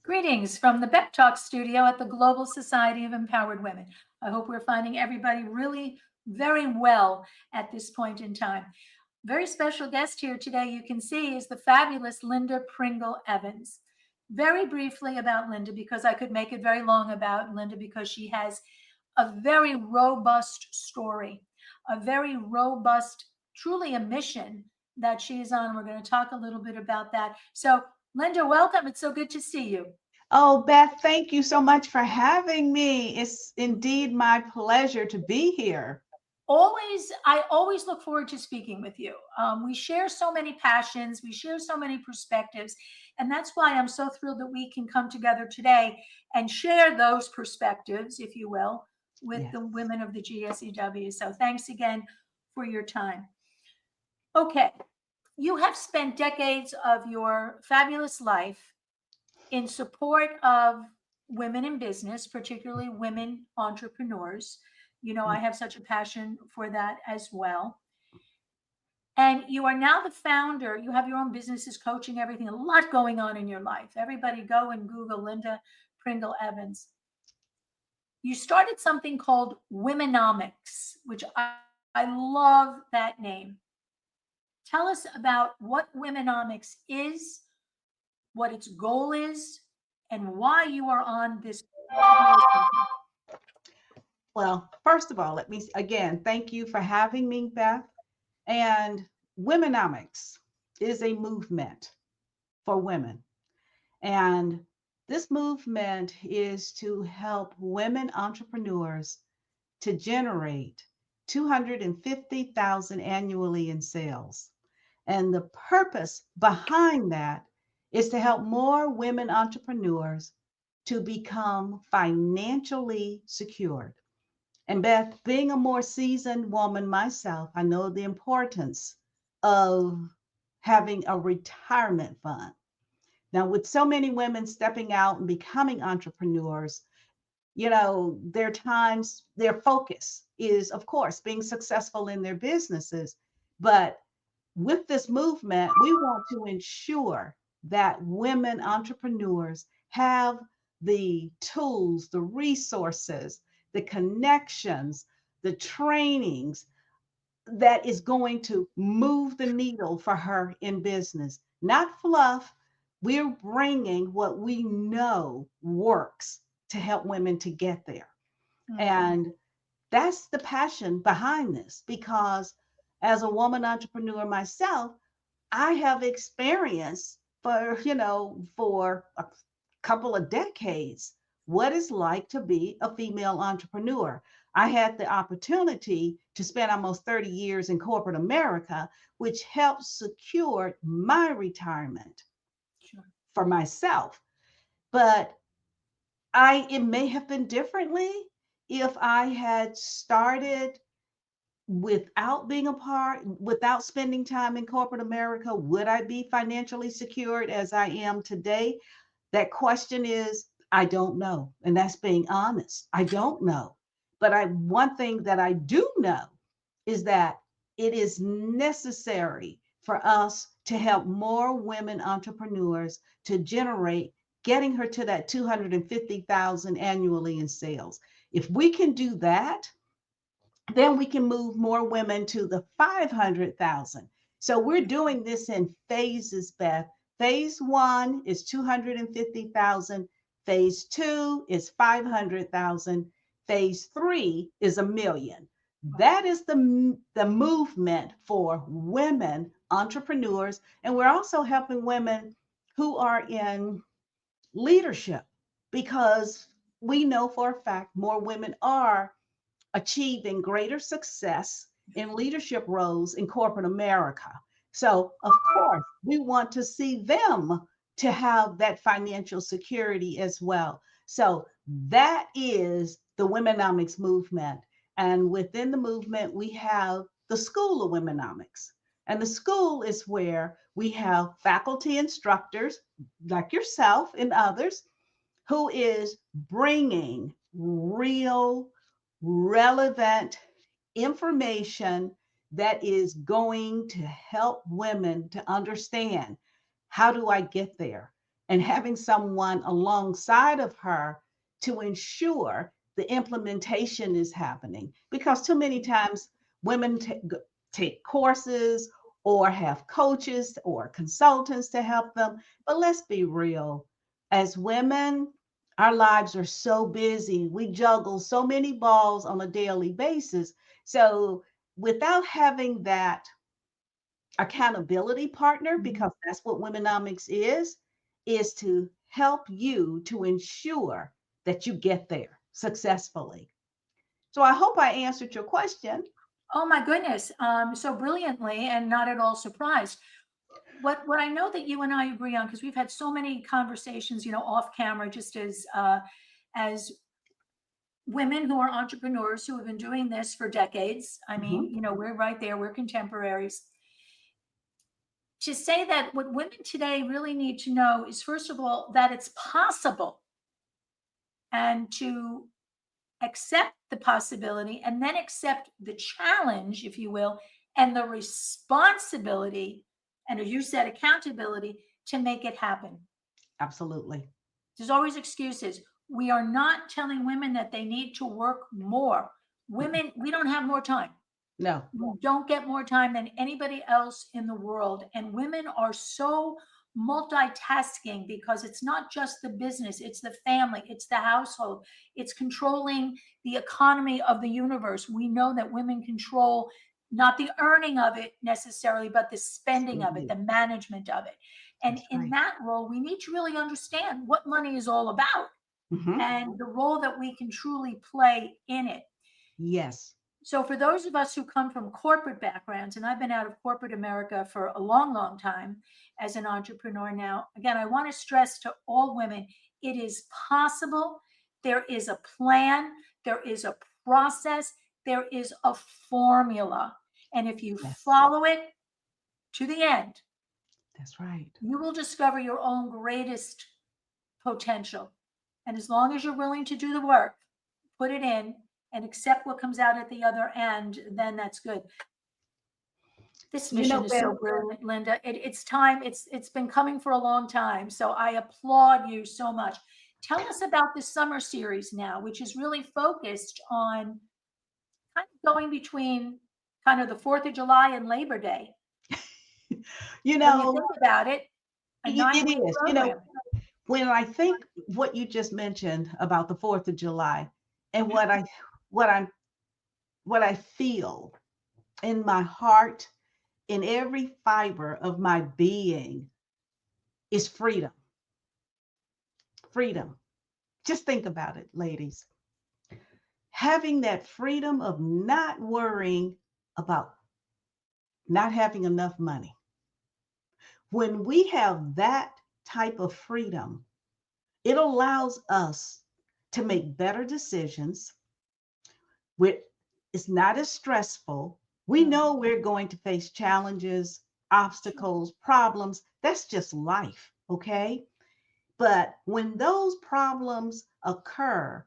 Greetings from the B.E.P Talk studio at the Global Society of Empowered Women. I hope we're finding everybody really very well at this point in time. Very special guest here today, you can see, is the fabulous Linda Pringle-Evans. Very briefly about Linda, because I could make it very long about Linda, because she has a very robust story, a very robust, truly a mission that she's on. We're going to talk a little bit about that. So, Linda, welcome. It's so good to see you. Oh, Beth, thank you so much for having me. It's indeed my pleasure to be here. I always look forward to speaking with you. We share so many passions, we share so many perspectives, and that's why I'm so thrilled that we can come together today and share those perspectives, if you will, with Yes. the women of the GSEW. So thanks again for your time. Okay, you have spent decades of your fabulous life in support of women in business, particularly women entrepreneurs. You know, I have such a passion for that as well. And you are now the founder. You have your own businesses, coaching, everything, a lot going on in your life. Everybody go and Google Linda Pringle-Evans. You started something called Womenomics, which I love that name. Tell us about what Womenomics is, what its goal is, and why you are on this. Well, first of all, let me again thank you for having me, Beth. And Womenomics is a movement for women. And this movement is to help women entrepreneurs to generate 250,000 annually in sales. And the purpose behind that is to help more women entrepreneurs to become financially secured. And Beth, being a more seasoned woman myself, I know the importance of having a retirement fund. Now, with so many women stepping out and becoming entrepreneurs, their times, their focus is, of course, being successful in their businesses. But with this movement, we want to ensure that women entrepreneurs have the tools, the resources, the connections, the trainings that is going to move the needle for her in business. Not fluff. We're bringing what we know works to help women to get there. And that's the passion behind this, because as a woman entrepreneur myself, I have experience for a couple of decades what it's like to be a female entrepreneur. I had the opportunity to spend almost 30 years in corporate America, which helped secure my retirement Sure. for myself. But it may have been differently if I had started without spending time in corporate America. Would I be financially secured as I am today? That question is, I don't know. And that's being honest. I don't know. But one thing that I do know is that it is necessary for us to help more women entrepreneurs to generate, getting her to that 250,000 annually in sales. If we can do that, then we can move more women to the 500,000. So we're doing this in phases, Beth. Phase one is 250,000. Phase two is 500,000. Phase three is 1 million. That is the movement for women entrepreneurs. And we're also helping women who are in leadership, because we know for a fact more women are achieving greater success in leadership roles in corporate America. So, of course, we want to see them to have that financial security as well. So, that is the Womenomics movement. And within the movement, we have the School of Womenomics. And the school is where we have faculty instructors like yourself and others who is bringing real relevant information that is going to help women to understand, how do I get there? and having someone alongside of her to ensure the implementation is happening. Because too many times women take courses or have coaches or consultants to help them. But let's be real, as women, our lives are so busy. We juggle so many balls on a daily basis. So without having that accountability partner, because that's what Womenomics is to help you to ensure that you get there successfully. So I hope I answered your question. Oh my goodness, so brilliantly, and not at all surprised. What I know that you and I agree on, because we've had so many conversations, off camera, just as women who are entrepreneurs who have been doing this for decades. I mean, we're right there, we're contemporaries. To say that what women today really need to know is, first of all, that it's possible, and to accept the possibility, and then accept the challenge, if you will, and the responsibility, and as you said, accountability to make it happen. Absolutely. There's always excuses. We are not telling women that they need to work more. Women, we don't have more time. No. We don't get more time than anybody else in the world. And women are so multitasking, because it's not just the business, it's the family, it's the household, it's controlling the economy of the universe. We know that women control not the earning of it necessarily, but the spending of it, the management of it. And That's in right. that role, we need to really understand what money is all about, and the role that we can truly play in it. Yes. So for those of us who come from corporate backgrounds, and I've been out of corporate America for a long, long time as an entrepreneur now, again, I want to stress to all women, it is possible. There is a plan, there is a process, there is a formula. And if you follow it to the end, that's right, you will discover your own greatest potential. And as long as you're willing to do the work, put it in, and accept what comes out at the other end, then that's good. This mission is so brilliant, Linda. It's time. It's been coming for a long time. So I applaud you so much. Tell us about the summer series now, which is really focused on kind of going between kind of the 4th of July and Labor Day. When you think about it, a 9-week program. When I think what you just mentioned about the 4th of July, and what I feel in my heart, in every fiber of my being, is freedom. Freedom. Just think about it, ladies. Having that freedom of not worrying about not having enough money. When we have that type of freedom, it allows us to make better decisions. It's not as stressful. We know we're going to face challenges, obstacles, problems. That's just life, okay? But when those problems occur,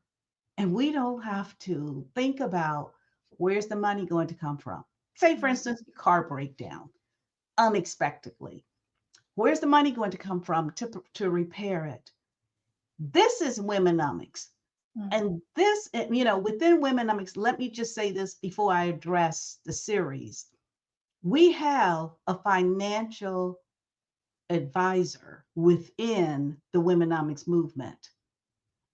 and we don't have to think about where's the money going to come from. Say, for instance, car breakdown unexpectedly. Where's the money going to come from to repair it? This is Womenomics. And this, within Womenomics, let me just say this before I address the series. We have a financial advisor within the Womenomics movement.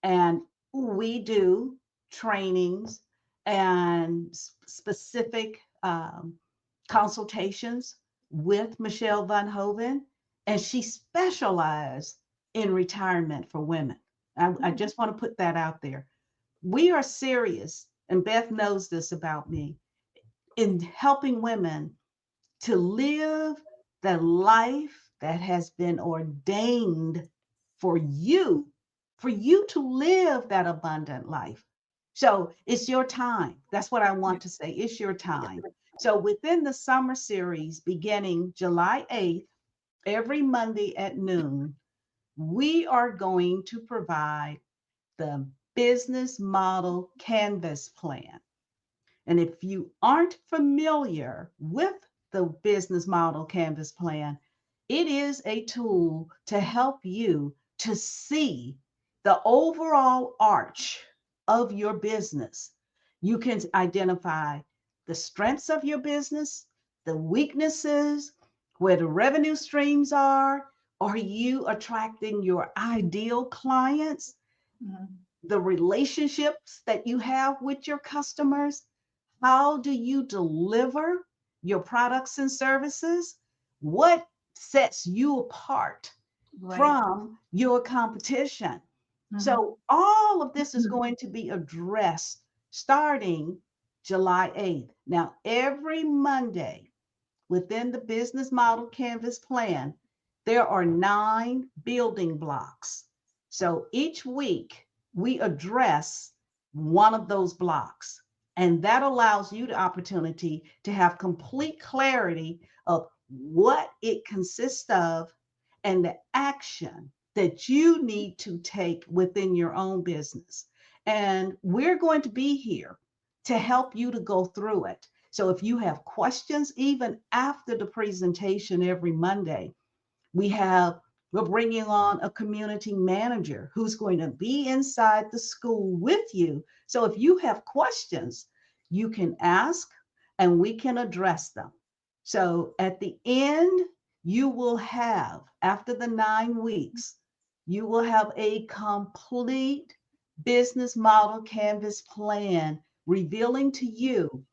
And we do trainings and specific consultations with Michelle Van Hoven, and she specializes in retirement for women. I just want to put that out there. We are serious, and Beth knows this about me, in helping women to live the life that has been ordained for you to live that abundant life. So it's your time. That's what I want to say. It's your time. So within the summer series, beginning July 8th, every Monday at noon, we are going to provide the business model canvas plan. And if you aren't familiar with the business model canvas plan, it is a tool to help you to see the overall arch of your business. You can identify the strengths of your business, the weaknesses, where the revenue streams are. Are you attracting your ideal clients? Mhm. The relationships that you have with your customers? How do you deliver your products and services? What sets you apart Right. from your competition? Mhm. So, all of this is going to be addressed starting July 8th. Now, every Monday within the business model canvas plan, there are 9 building blocks. So, each week we address one of those blocks. And that allows you the opportunity to have complete clarity of what it consists of and the action that you need to take within your own business. And we're going to be here to help you to go through it. So if you have questions, even after the presentation every Monday, we're bringing on a community manager who's going to be inside the school with you. So if you have questions, you can ask and we can address them. So at the end, you will have, after the 9 weeks, you will have a complete business model canvas plan revealing to you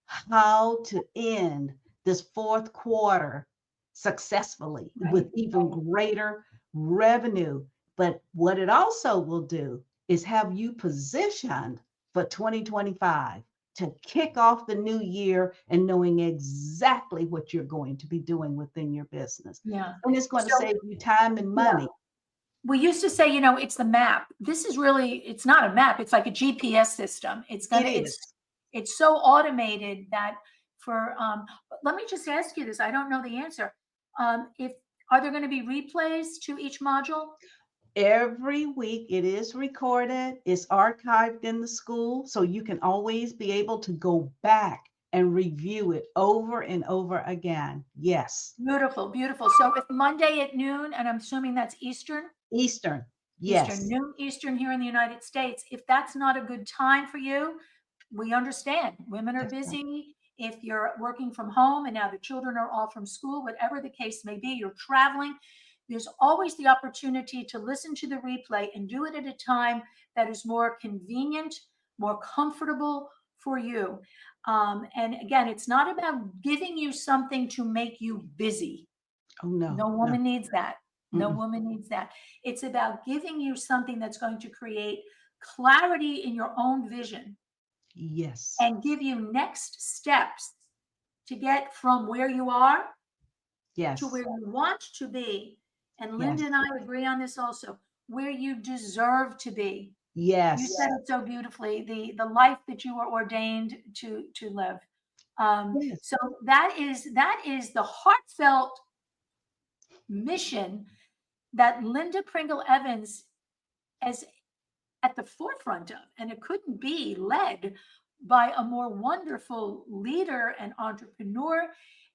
how to end this fourth quarter successfully Right. with even greater revenue. But what it also will do is have you positioned for 2025 to kick off the new year and knowing exactly what you're going to be doing within your business. Yeah. And it's going to So, save you time and yeah, money. we used to say, it's the map. This is really, it's not a map. It's like a GPS system. It is. It's so automated that but let me just ask you this. I don't know the answer. If Are there going to be replays to each module? Every week it is recorded, it's archived in the school, so you can always be able to go back and review it over and over again. Yes. Beautiful, beautiful. So if Monday at noon, and I'm assuming that's Eastern, Eastern. Eastern, Yes. noon Eastern here in the United States. If that's not a good time for you, we understand. Women are That's right. busy. If you're working from home and now the children are all from school, whatever the case may be, you're traveling, there's always the opportunity to listen to the replay and do it at a time that is more convenient, more comfortable for you. And again, it's not about giving you something to make you busy. Oh, no, No no. woman needs that. No Mm-mm. woman needs that. It's about giving you something that's going to create clarity in your own vision Yes. and give you next steps to get from where you are to where Yes. you want to be. And Linda Yes. and I agree on this also, where you deserve to be. You Yes. said it so beautifully, the life that you are ordained to live. Yes. So that is the heartfelt mission that Linda Pringle-Evans is at the forefront of, and it couldn't be led by a more wonderful leader and entrepreneur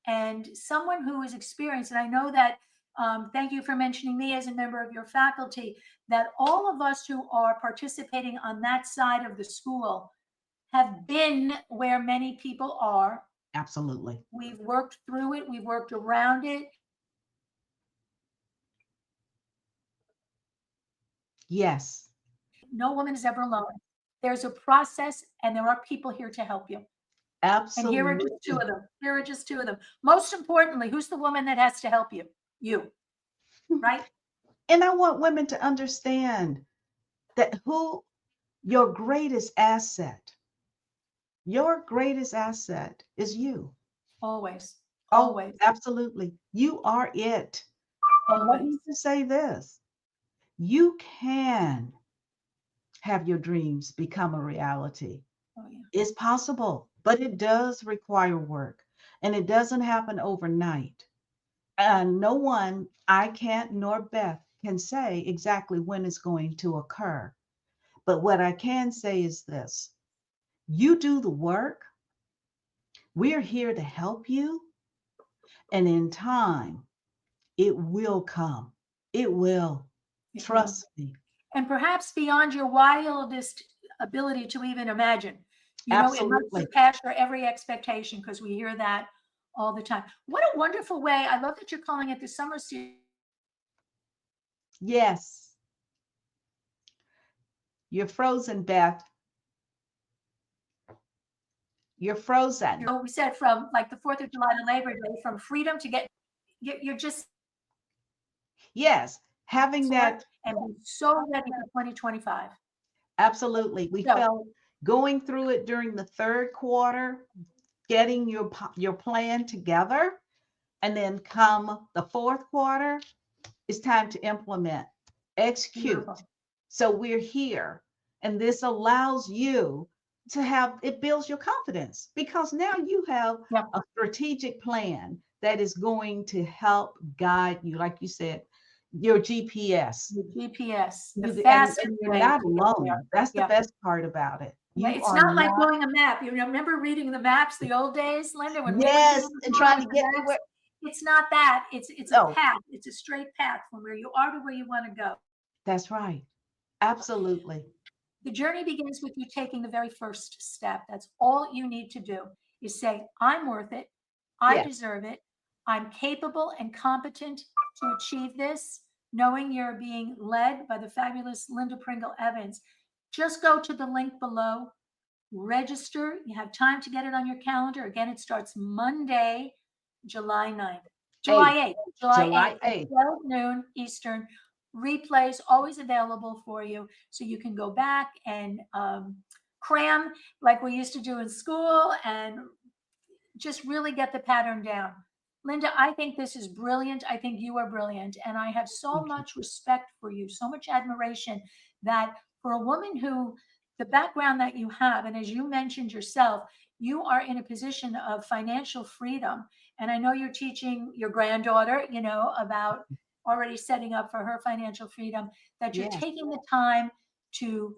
and someone who is experienced. And I know that, thank you for mentioning me as a member of your faculty, that all of us who are participating on that side of the school have been where many people are. Absolutely. We've worked through it, we've worked around it. Yes. No woman is ever alone. There's a process, and there are people here to help you. And here are just two Absolutely. of them. Here are just two of them. Most importantly, who's the woman that has to help you? You, right? And I want women to understand that your greatest asset, your greatest asset is you. Always, Oh, always, absolutely. You are it. And let always. me just say this, you can have your dreams become a reality. Oh, yeah. It's possible, but it does require work and it doesn't happen overnight. And no one, I can't, nor Beth can say exactly when it's going to occur. But what I can say is this, you do the work, we're here to help you, and in time, it will come. It will. It will. Trust me. And perhaps beyond your wildest ability to even imagine. You know, it must Absolutely. surpass your every expectation, because we hear that all the time. What a wonderful way. I love that you're calling it the summer series. Yes. You're frozen, Beth. You're frozen. We said from like the 4th of July to Labor Day, from freedom to get, you're just Yes. Having that. and be so ready for 2025. Absolutely. We So, felt going through it during the third quarter, getting your plan together, and then come the fourth quarter, it's time to implement, execute. beautiful. So we're here, and this allows you to have, it builds your confidence because now you have Yeah. a strategic plan that is going to help guide you, like you said, your GPS. The GPS, the And fastest you're way not to get there. alone. That's the Yeah. best part about it. Yeah, You it's are not like not. going a map. You remember reading the maps the old days, Linda, when we were Yes, doing and the trying to maps? get to where. It's not that. It's a No, path. It's a straight path from where you are to where you want to go. that's right. Absolutely. The journey begins with you taking the very first step. That's all you need to do, is say, I'm worth it. I Yes. deserve it. I'm capable and competent to achieve this, knowing you're being led by the fabulous Linda Pringle-Evans. Just go to the link below, register. You have time to get it on your calendar. Again, it starts Monday, July 9th. July 8th. July At 8th. 12 noon Eastern. Replays always available for you, so you can go back and cram like we used to do in school and just really get the pattern down. Linda, I think this is brilliant. I think you are brilliant. And I have so much respect for you, so much admiration, that for a woman who, the background that you have, and as you mentioned yourself, you are in a position of financial freedom. And I know you're teaching your granddaughter, you know, about already setting up for her financial freedom, that you're Yes. taking the time to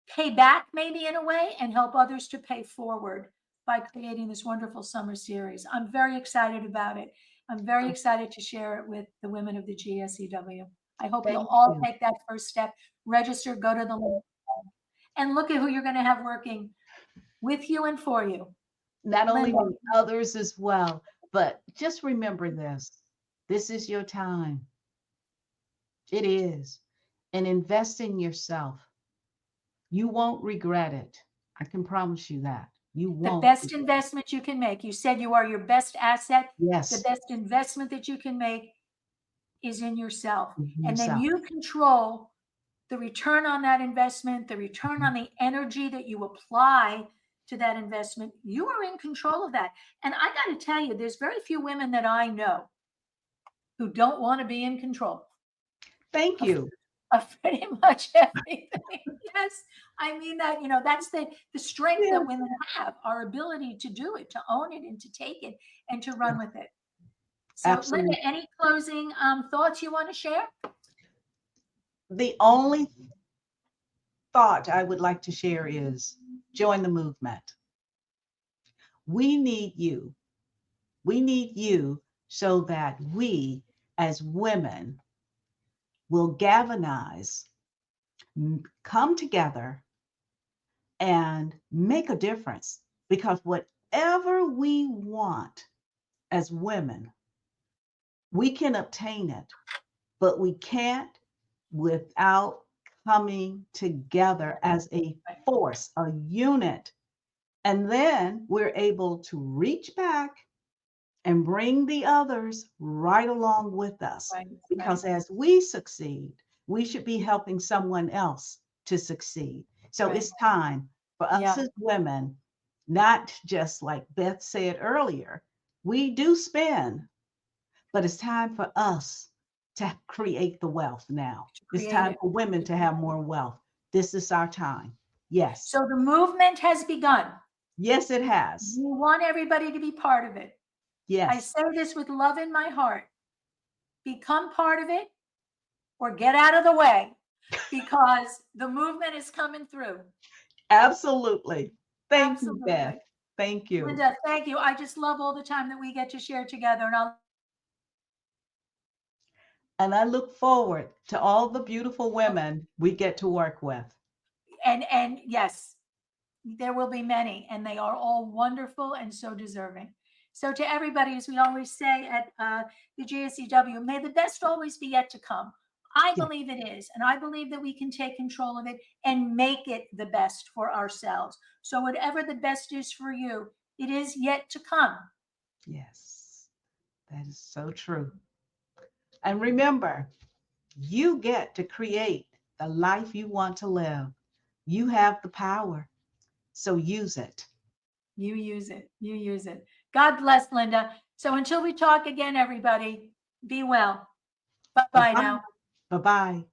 pay back maybe in a way and help others to pay forward by creating this wonderful summer series. I'm very excited about it. I'm very excited to share it with the women of the GSEW. I hope you'll Thank all you. take that first step, register, go to the link, and look at who you're going to have working with you and for you. Not only Linda. with others as well, but just remember this. This is your time. It is. And invest in yourself. You won't regret it. I can promise you that. You The won't. best investment you can make. You said you are your best asset. Yes. The best investment that you can make is in yourself. And then Yourself. you control the return on that investment, the return on the energy that you apply to that investment. You are in control of that. And I got to tell you, there's very few women that I know who don't want to be in control Thank you. of pretty much everything. Yes, I mean that, you know, that's the strength Yes. that women have, our ability to do it, to own it and to take it and to run with it. So Absolutely. Linda, any closing thoughts you want to share? The only thought I would like to share is join the movement. We need you. We need you so that we as women will galvanize, come together, and make a difference. Because whatever we want as women, we can obtain it, but we can't without coming together as a force, a unit. And then we're able to reach back and bring the others right along with us. Right, Because as we succeed, we should be helping someone else to succeed. So Right. it's time for us as women, not just like Beth said earlier, we do spend, but it's time for us to create the wealth now. It's time for women to have more wealth. This is our time. Yes. So the movement has begun. Yes, it has. You want everybody to be part of it. Yes. I say this with love in my heart. Become part of it or get out of the way, because the movement is coming through. Absolutely. Thank Absolutely. you, Beth. Thank you. Linda, thank you. I just love all the time that we get to share together. And And I look forward to all the beautiful women we get to work with. And yes, there will be many, and they are all wonderful and so deserving. So to everybody, as we always say at the GSCW, may the best always be yet to come. I Yeah. believe it is, and I believe that we can take control of it and make it the best for ourselves. So whatever the best is for you, it is yet to come. Yes, that is so true. And remember, you get to create the life you want to live. You have the power, so use it. You use it. You use it. God bless, Linda. So until we talk again, everybody, be well. Bye bye Bye-bye. now. Bye-bye.